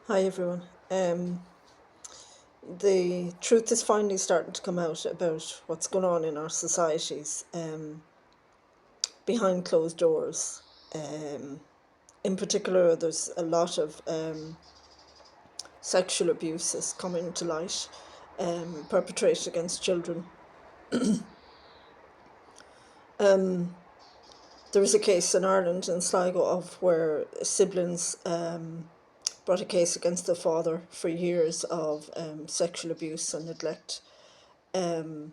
Hi everyone. The truth is finally starting to come out about what's going on in our societies behind closed doors. Um, in particular, there's a lot of sexual abuses coming to light, perpetrated against children. There was a case in Ireland in Sligo of where siblings brought a case against the father for years of sexual abuse and neglect. And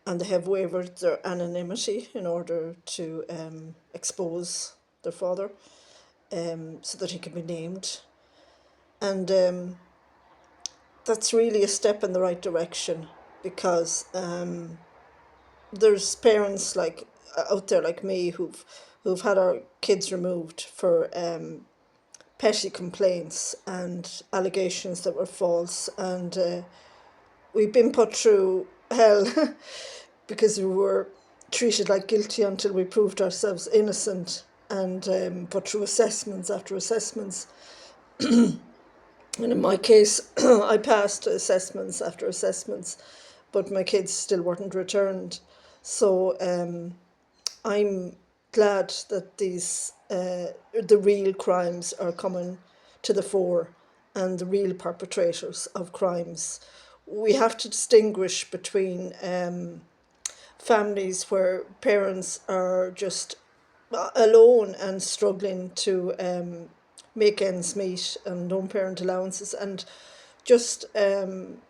they have waived their anonymity in order to expose their father, so that he can be named. And that's really a step in the right direction, because there's parents like out there like me who've had our kids removed for petty complaints and allegations that were false, and we've been put through hell because we were treated like guilty until we proved ourselves innocent, and put through assessments after assessments. And in my case, I passed assessments after assessments, but my kids still weren't returned. So I'm glad that the real crimes are coming to the fore, and the real perpetrators of crimes. We have to distinguish between families where parents are just alone and struggling to make ends meet and no parent allowances, and just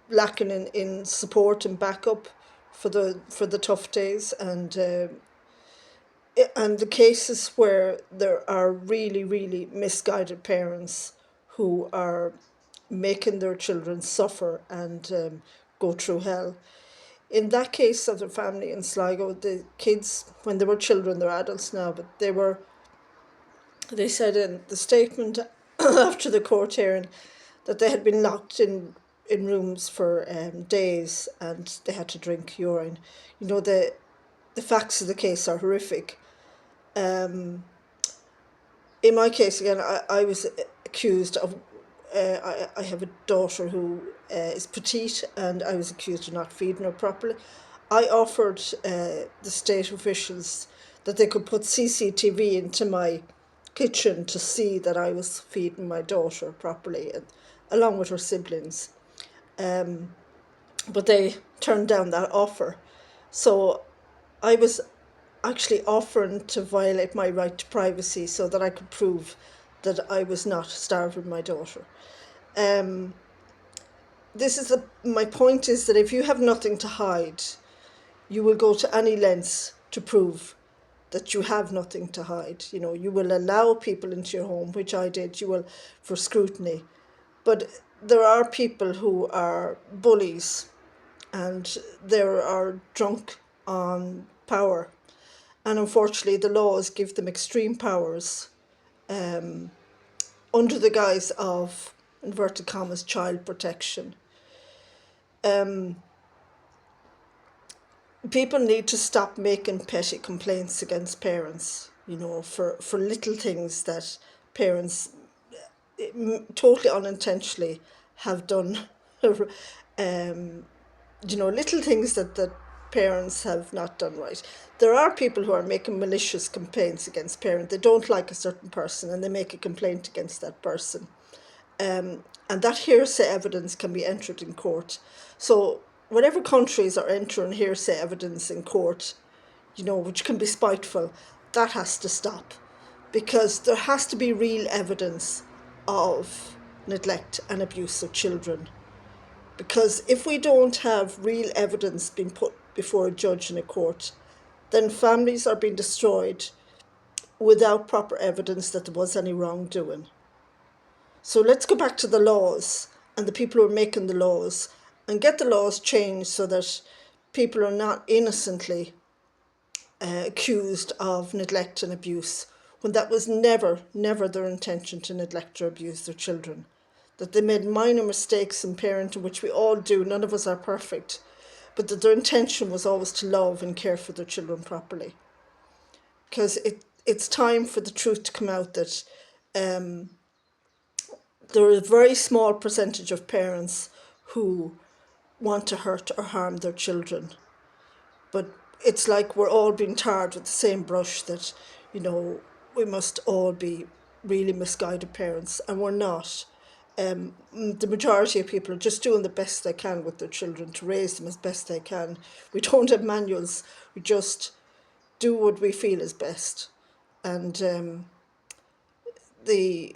lacking in support and backup for the tough days, and the cases where there are really, really misguided parents who are making their children suffer and go through hell. In that case of the family in Sligo, the kids, when they were children, they're adults now, but they said in the statement after the court hearing that they had been locked in rooms for days, and they had to drink urine. You know, the facts of the case are horrific. In my case, again, I was accused of. I have a daughter who is petite, and I was accused of not feeding her properly. I offered the state officials that they could put CCTV into my kitchen to see that I was feeding my daughter properly, and, along with her siblings. But they turned down that offer. So I was actually offering to violate my right to privacy so that I could prove that I was not starving my daughter. This is my point is that if you have nothing to hide, you will go to any lengths to prove that you have nothing to hide. You know, you will allow people into your home, which I did. You will, for scrutiny. But there are people who are bullies, and there are drunk on power. And unfortunately, the laws give them extreme powers under the guise of, inverted commas, child protection. People need to stop making petty complaints against parents, you know, for little things that parents totally unintentionally have done. You know, little things that parents have not done right. There are people who are making malicious complaints against parents. They don't like a certain person and they make a complaint against that person. And that hearsay evidence can be entered in court. So whatever countries are entering hearsay evidence in court, you know, which can be spiteful, that has to stop, because there has to be real evidence of neglect and abuse of children. Because if we don't have real evidence being put before a judge in a court, then families are being destroyed without proper evidence that there was any wrongdoing. So let's go back to the laws and the people who are making the laws, and get the laws changed so that people are not innocently accused of neglect and abuse, when that was never, never their intention to neglect or abuse their children. That they made minor mistakes in parenting, which we all do, none of us are perfect, but that their intention was always to love and care for their children properly. Because it's time for the truth to come out that There is a very small percentage of parents who want to hurt or harm their children. But it's like we're all being tarred with the same brush that, you know, we must all be really misguided parents, and we're not. The majority of people are just doing the best they can with their children to raise them as best they can. We don't have manuals, we just do what we feel is best. And the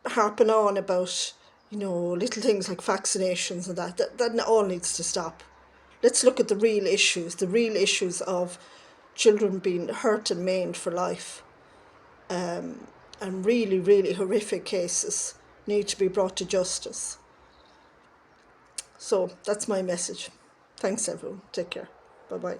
harping on about, you know, little things like vaccinations and that all needs to stop. Let's look at the real issues of children being hurt and maimed for life. And really, really horrific cases need to be brought to justice. So that's my message. Thanks, everyone. Take care. Bye bye.